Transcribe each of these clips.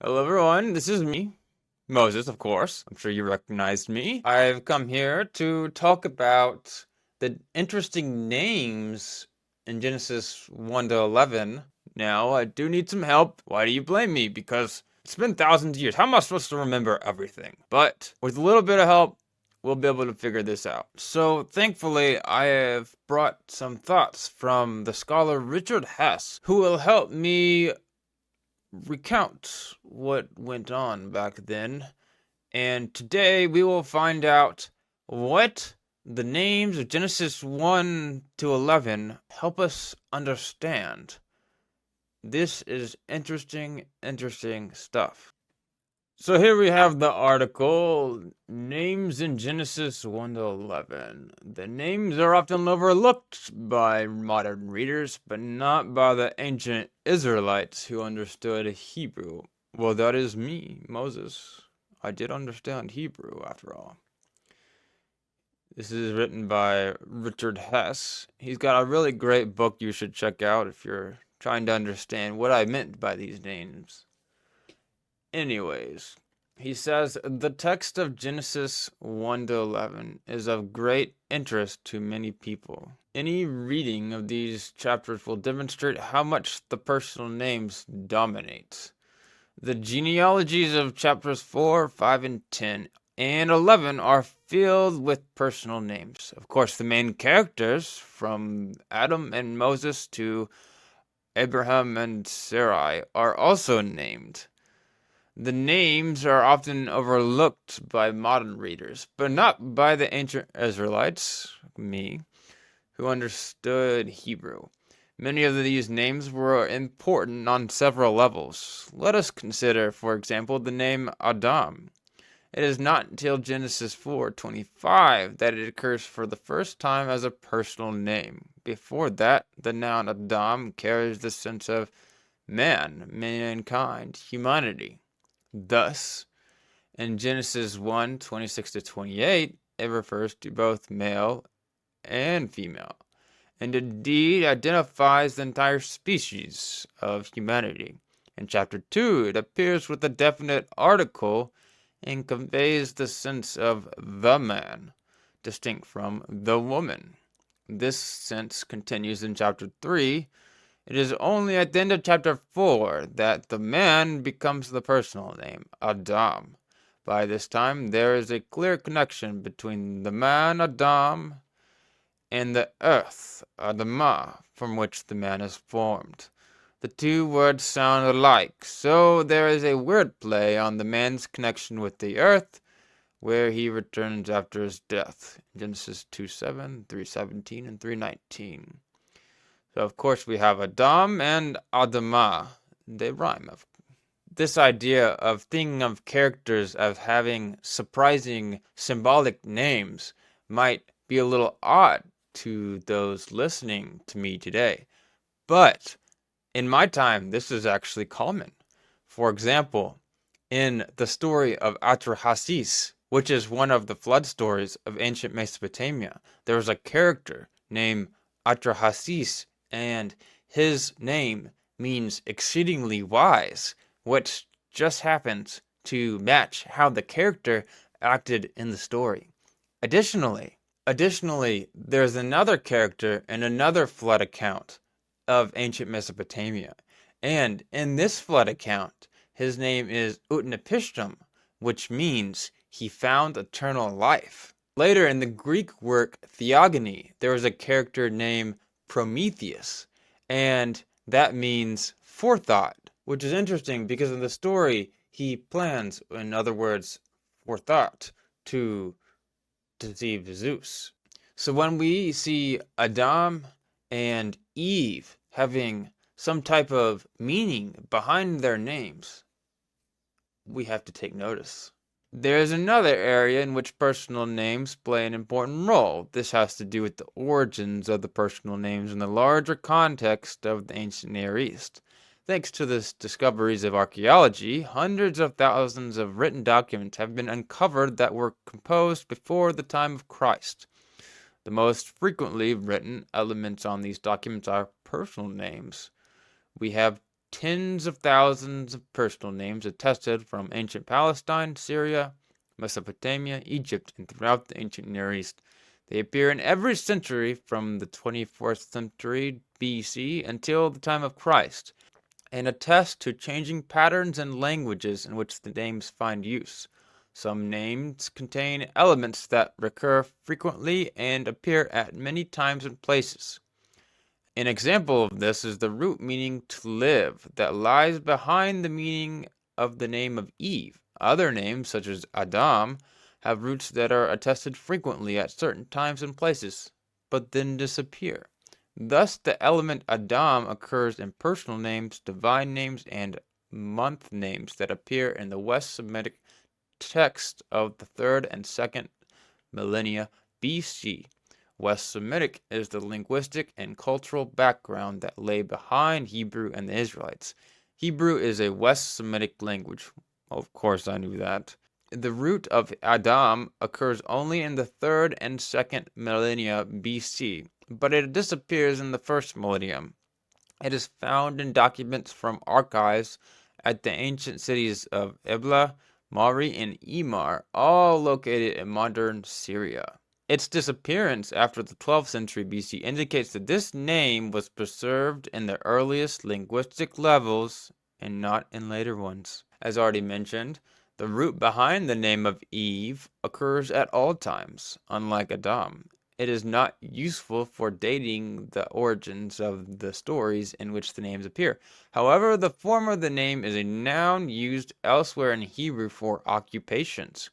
Hello everyone, this is me, Moses, of course. I'm sure you recognized me. I've come here to talk about the interesting names in Genesis 1 to 11. Now, I do need some help. Why do you blame me? Because it's been thousands of years. How am I supposed to remember everything? But with a little bit of help, we'll be able to figure this out. So, thankfully, I have brought some thoughts from the scholar Richard Hess, who will help me recount what went on back then. And today we will find out what the names of Genesis 1 to 11 help us understand. This is interesting stuff. So here we have the article, Names in Genesis 1 to 11. The names are often overlooked by modern readers, but not by the ancient Israelites who understood Hebrew. Well, that is me, Moses. I did understand Hebrew, after all. This is written by Richard Hess. He's got a really great book you should check out if you're trying to understand what I meant by these names. Anyways, he says the text of Genesis 1 to 11 is of great interest to many people. Any reading of these chapters will demonstrate how much the personal names dominate. The genealogies of chapters 4, 5, and 10 and 11 are filled with personal names. Of course, the main characters, from Adam and Moses to Abraham and Sarai, are also named. The names are often overlooked by modern readers, but not by the ancient Israelites, me, who understood Hebrew. Many of these names were important on several levels. Let us consider, for example, the name Adam. It is not until Genesis 4:25 that it occurs for the first time as a personal name. Before that, the noun Adam carries the sense of man, mankind, humanity. Thus, in Genesis 1:26 to 28, it refers to both male and female, and indeed identifies the entire species of humanity. In chapter 2, it appears with a definite article and conveys the sense of the man, distinct from the woman. This sense continues in chapter 3. It is only at the end of chapter 4 that the man becomes the personal name, Adam. By this time, there is a clear connection between the man, Adam, and the earth, Adamah, from which the man is formed. The two words sound alike, so there is a word play on the man's connection with the earth, where he returns after his death. Genesis 2:7, 3:17, and 3:19. So of course we have Adam and Adamah. They rhyme. This idea of thinking of characters as having surprising symbolic names might be a little odd to those listening to me today. But in my time, this is actually common. For example, in the story of Atrahasis, which is one of the flood stories of ancient Mesopotamia, there was a character named Atrahasis, and his name means exceedingly wise, which just happens to match how the character acted in the story. Additionally, there's another character in another flood account of ancient Mesopotamia. And in this flood account, his name is Utnapishtim, which means he found eternal life. Later in the Greek work Theogony, there was a character named Prometheus, and that means forethought, which is interesting because in the story he plans, in other words, forethought, to deceive Zeus. So when we see Adam and Eve having some type of meaning behind their names, we have to take notice. There is another area in which personal names play an important role. This has to do with the origins of the personal names in the larger context of the ancient Near East. Thanks to the discoveries of archaeology, hundreds of thousands of written documents have been uncovered that were composed before the time of Christ. The most frequently written elements on these documents are personal names. We have tens of thousands of personal names attested from ancient Palestine, Syria, Mesopotamia, Egypt, and throughout the ancient Near East. They appear in every century from the 24th century BC until the time of Christ, and attest to changing patterns and languages in which the names find use. Some names contain elements that recur frequently and appear at many times and places. An example of this is the root meaning to live that lies behind the meaning of the name of Eve. Other names, such as Adam, have roots that are attested frequently at certain times and places, but then disappear. Thus, the element Adam occurs in personal names, divine names, and month names that appear in the West Semitic text of the 3rd and 2nd millennia BC. West Semitic is the linguistic and cultural background that lay behind Hebrew and the Israelites. Hebrew is a West Semitic language. Of course, I knew that. The root of Adam occurs only in the 3rd and 2nd millennia BC, but it disappears in the 1st millennium. It is found in documents from archives at the ancient cities of Ebla, Mari, and Emar, all located in modern Syria. Its disappearance after the 12th century BC indicates that this name was preserved in the earliest linguistic levels and not in later ones. As already mentioned, the root behind the name of Eve occurs at all times, unlike Adam. It is not useful for dating the origins of the stories in which the names appear. However, the form of the name is a noun used elsewhere in Hebrew for occupations.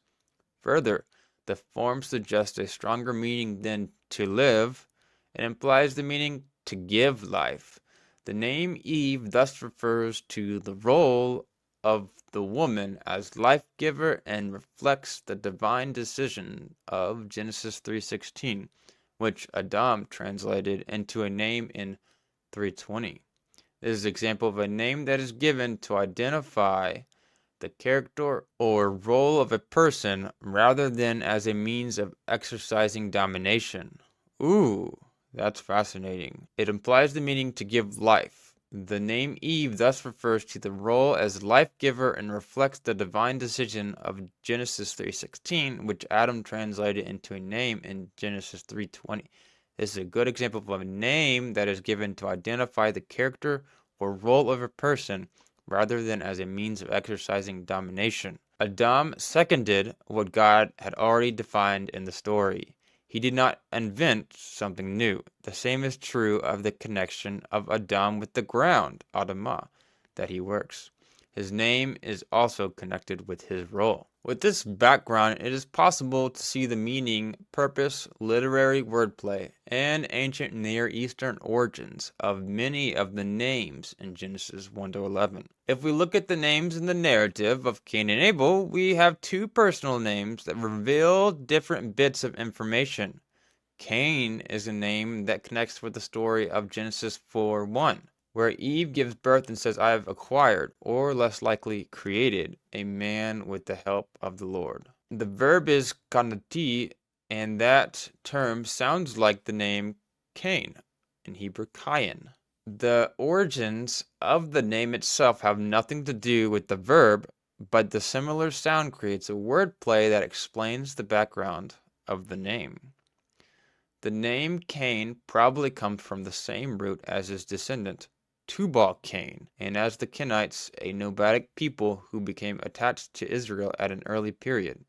Further, the form suggests a stronger meaning than to live. It implies the meaning to give life. The name Eve thus refers to the role of the woman as life giver and reflects the divine decision of Genesis 3:16, which Adam translated into a name in 3:20. This is an example of a name that is given to identify the character or role of a person rather than as a means of exercising domination. Ooh, that's fascinating. It implies the meaning to give life. The name Eve thus refers to the role as life giver and reflects the divine decision of Genesis 3:16, which Adam translated into a name in Genesis 3:20. This is a good example of a name that is given to identify the character or role of a person rather than as a means of exercising domination. Adam seconded what God had already defined in the story. He did not invent something new. The same is true of the connection of Adam with the ground, Adamah, that he works. His name is also connected with his role. With this background, it is possible to see the meaning, purpose, literary wordplay, and ancient Near Eastern origins of many of the names in Genesis 1-11. If we look at the names in the narrative of Cain and Abel, we have two personal names that reveal different bits of information. Cain is a name that connects with the story of Genesis 4:1. Where Eve gives birth and says, I have acquired, or less likely created, a man with the help of the Lord. The verb is kanati, and that term sounds like the name Cain, in Hebrew Cain. The origins of the name itself have nothing to do with the verb, but the similar sound creates a wordplay that explains the background of the name. The name Cain probably comes from the same root as his descendant, Tubal-Cain, and as the Kenites, a nomadic people who became attached to Israel at an early period.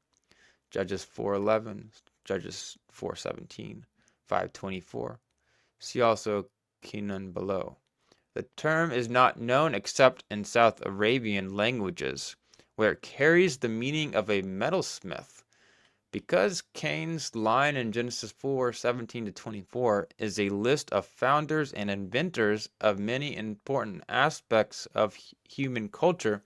Judges 4:11, Judges 4:17, 5:24. See also Kenan below. The term is not known except in South Arabian languages, where it carries the meaning of a metalsmith. Because Cain's line in Genesis 4:17-24 is a list of founders and inventors of many important aspects of human culture,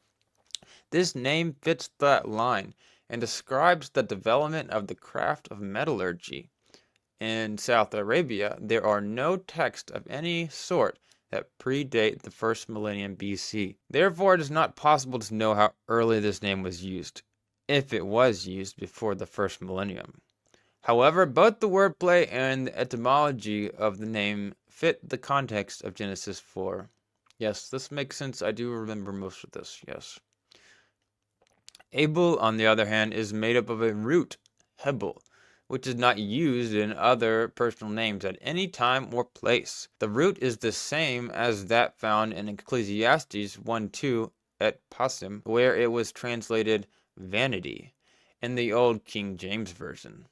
this name fits that line and describes the development of the craft of metallurgy. In South Arabia, there are no texts of any sort that predate the 1st millennium BC. Therefore, it is not possible to know how early this name was used, if it was used before the 1st millennium. However, both the wordplay and the etymology of the name fit the context of Genesis 4. Yes, this makes sense. I do remember most of this, yes. Abel, on the other hand, is made up of a root, Hebel, which is not used in other personal names at any time or place. The root is the same as that found in Ecclesiastes 1:2 et passim, where it was translated vanity in the old King James Version.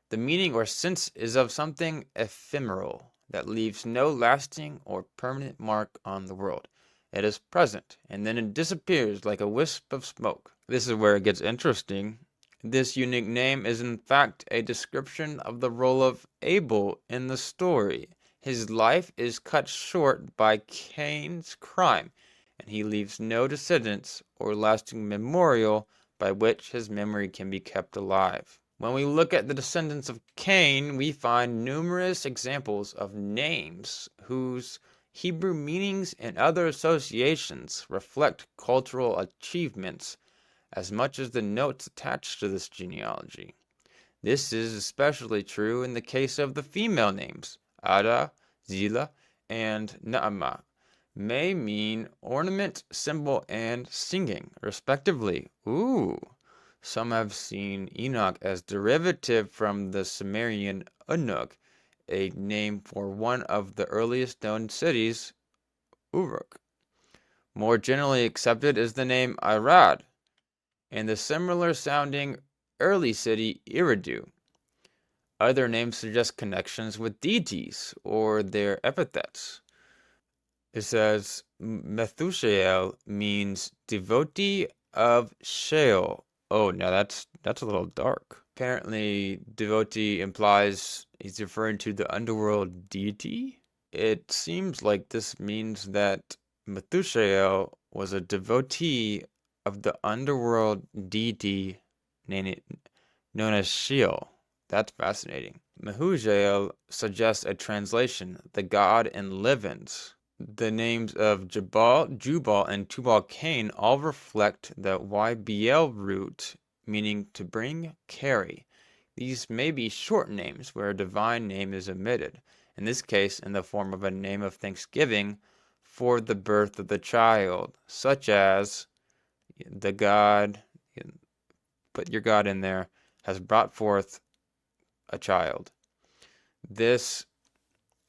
The meaning or sense is of something ephemeral that leaves no lasting or permanent mark on the world. It is present, and then it disappears like a wisp of smoke. This is where it gets interesting. This unique name is in fact a description of the role of Abel in the story. His life is cut short by Cain's crime, and he leaves no descendants or lasting memorial by which his memory can be kept alive. When we look at the descendants of Cain, we find numerous examples of names whose Hebrew meanings and other associations reflect cultural achievements as much as the notes attached to this genealogy. This is especially true in the case of the female names. Ada, Zillah, and Naamah may mean ornament, symbol, and singing, respectively. Ooh. Some have seen Enoch as derivative from the Sumerian Unuk, a name for one of the earliest known cities, Uruk. More generally accepted is the name Irad, and the similar sounding early city Eridu. Other names suggest connections with deities or their epithets. It says Methushael means devotee of Sheol. Oh, now that's a little dark. Apparently, devotee implies he's referring to the underworld deity. It seems like this means that Methushael was a devotee of the underworld deity known as Sheol. That's fascinating. Mehujael suggests a translation, the god in livens. The names of Jubal, and Tubal-Cain all reflect the YBL root, meaning to bring, carry. These may be short names where a divine name is omitted, in this case in the form of a name of thanksgiving for the birth of the child, such as the God, put your God in there, has brought forth a child. This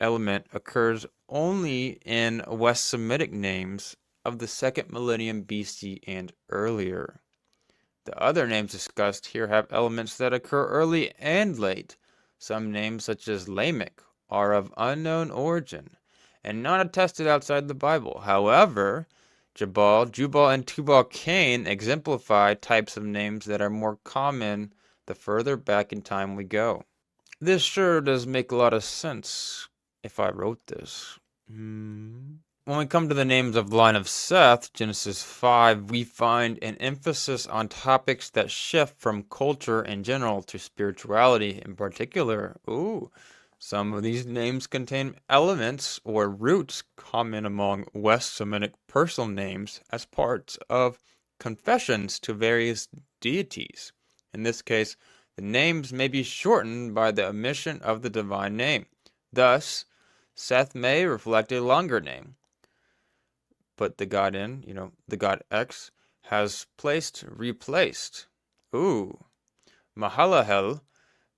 element occurs only in West Semitic names of the 2nd millennium BC and earlier. The other names discussed here have elements that occur early and late. Some names, such as Lamech, are of unknown origin and not attested outside the Bible. However, Jubal, and Tubal-Cain exemplify types of names that are more common the further back in time we go. This sure does make a lot of sense if I wrote this. When we come to the names of the line of Seth, Genesis 5, we find an emphasis on topics that shift from culture in general to spirituality in particular. Ooh, some of these names contain elements or roots common among West Semitic personal names as parts of confessions to various deities. In this case, the names may be shortened by the omission of the divine name. Thus, Seth may reflect a longer name. Put the God in, the God X has replaced. Ooh. Mahalahel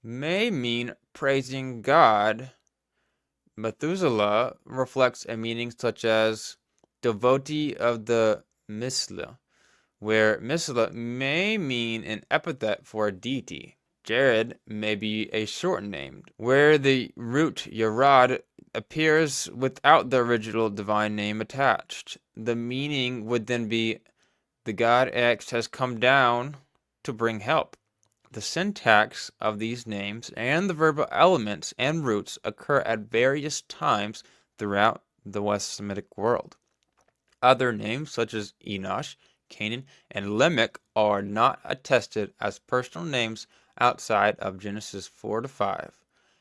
may mean praising God. Methuselah reflects a meaning such as devotee of the Misla, where Misla may mean an epithet for a deity. Jared may be a short name, where the root Yarad appears without the original divine name attached. The meaning would then be the God X has come down to bring help. The syntax of these names and the verbal elements and roots occur at various times throughout the West Semitic world. Other names such as Enosh, Canaan, and Lamech are not attested as personal names outside of Genesis 4-5.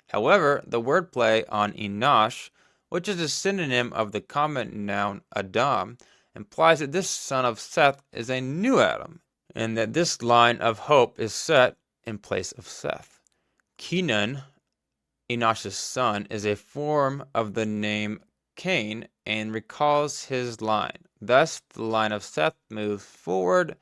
However, the wordplay on Enosh, which is a synonym of the common noun Adam, implies that this son of Seth is a new Adam, and that this line of hope is set in place of Seth. Kenan, Enosh's son, is a form of the name Cain and recalls his line. Thus, the line of Seth moves forward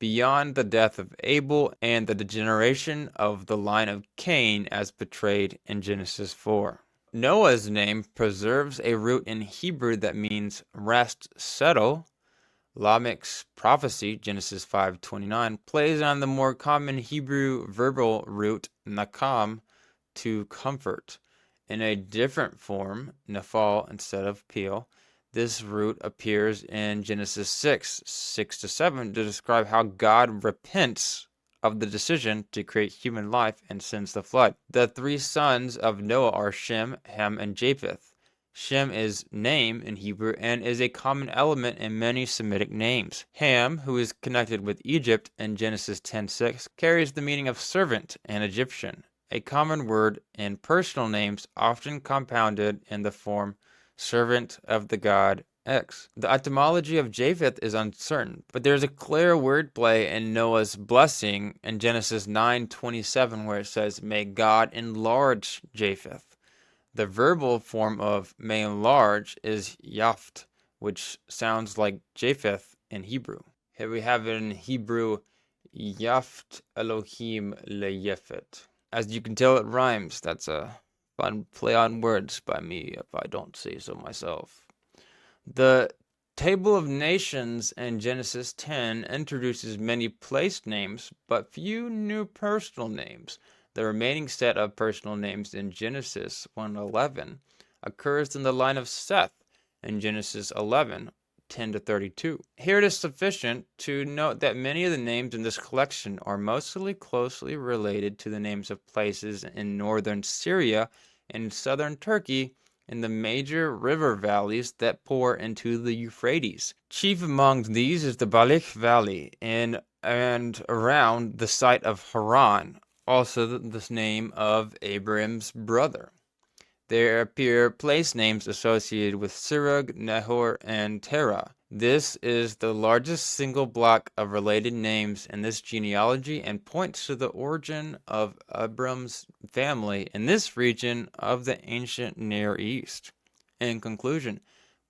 beyond the death of Abel and the degeneration of the line of Cain as portrayed in Genesis 4. Noah's name preserves a root in Hebrew that means rest, settle. Lamech's prophecy, Genesis 5:29, plays on the more common Hebrew verbal root nakam, to comfort. In a different form, nephal instead of peel, this root appears in Genesis 6:6-7, to describe how God repents of the decision to create human life and sends the flood. The three sons of Noah are Shem, Ham, and Japheth. Shem is name in Hebrew and is a common element in many Semitic names. Ham, who is connected with Egypt in Genesis 10:6, carries the meaning of servant and Egyptian, a common word in personal names often compounded in the form servant of the god X. The etymology of Japheth is uncertain, but there is a clear wordplay in Noah's blessing in Genesis 9:27, where it says, "May God enlarge Japheth." The verbal form of may enlarge is yaft, which sounds like Japheth in Hebrew. Here we have it in Hebrew, yaft Elohim leyefet. As you can tell, it rhymes. That's a fun play on words by me, if I don't say so myself. The Table of Nations in Genesis 10 introduces many place names, but few new personal names. The remaining set of personal names in Genesis 1:11 occurs in the line of Seth in Genesis 11:10-32. Here it is sufficient to note that many of the names in this collection are mostly closely related to the names of places in northern Syria and southern Turkey, in the major river valleys that pour into the Euphrates. Chief among these is the Balich Valley in and around the site of Haran, also the name of Abraham's brother. There appear place names associated with Sirug, Nahor, and Terah. This is the largest single block of related names in this genealogy and points to the origin of Abram's family in this region of the ancient Near East. In conclusion,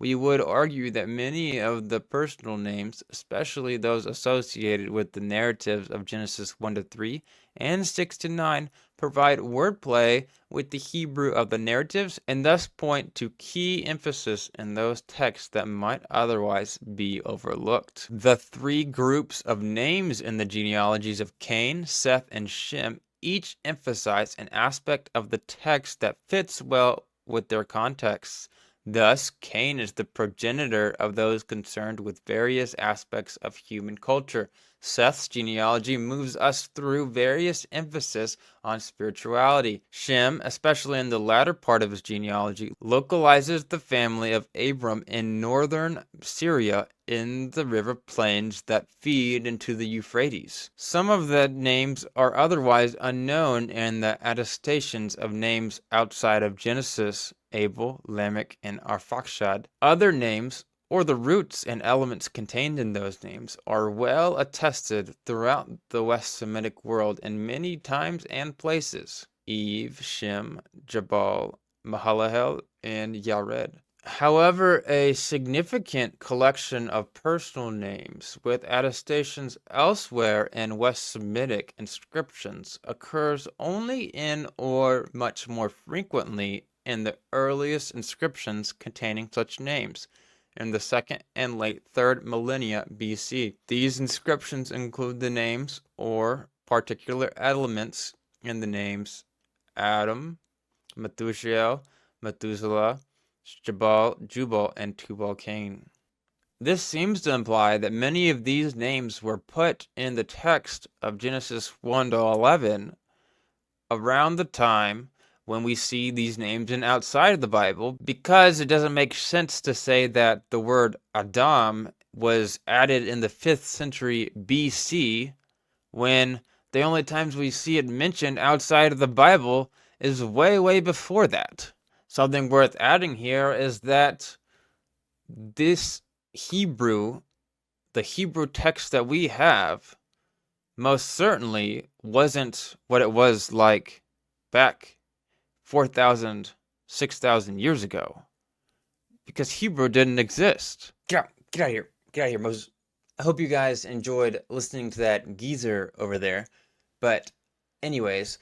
we would argue that many of the personal names, especially those associated with the narratives of Genesis 1-3 and 6-9, provide wordplay with the Hebrew of the narratives and thus point to key emphasis in those texts that might otherwise be overlooked. The three groups of names in the genealogies of Cain, Seth, and Shem each emphasize an aspect of the text that fits well with their contexts. Thus, Cain is the progenitor of those concerned with various aspects of human culture. Seth's genealogy moves us through various emphasis on spirituality. Shem, especially in the latter part of his genealogy, localizes the family of Abram in northern Syria in the river plains that feed into the Euphrates. Some of the names are otherwise unknown in the attestations of names outside of Genesis, Abel, Lamech, and Arphaxad. Other names, or the roots and elements contained in those names, are well attested throughout the West Semitic world in many times and places. Eve, Shem, Jabal, Mahalalel, and Yared. However, a significant collection of personal names with attestations elsewhere in West Semitic inscriptions occurs only in, or much more frequently, in the earliest inscriptions containing such names, in the 2nd and late 3rd millennia BC. These inscriptions include the names or particular elements in the names Adam, Methuselah, Methuselah, Jubal, and Tubal-Cain. This seems to imply that many of these names were put in the text of Genesis 1-11 around the time when we see these names in outside of the Bible, because it doesn't make sense to say that the word Adam was added in the 5th century BC when the only times we see it mentioned outside of the Bible is way, way before that. Something worth adding here is that this Hebrew, the Hebrew text that we have, most certainly wasn't what it was like back 4,000, 6,000 years ago. because Hebrew didn't exist. Get out of here. Get out of here, Moses. I hope you guys enjoyed listening to that geezer over there. But anyways,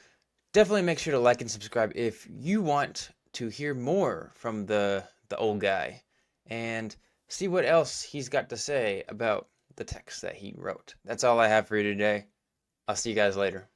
definitely make sure to like and subscribe if you want to hear more from the old guy and see what else he's got to say about the text that he wrote. That's all I have for you today. I'll see you guys later.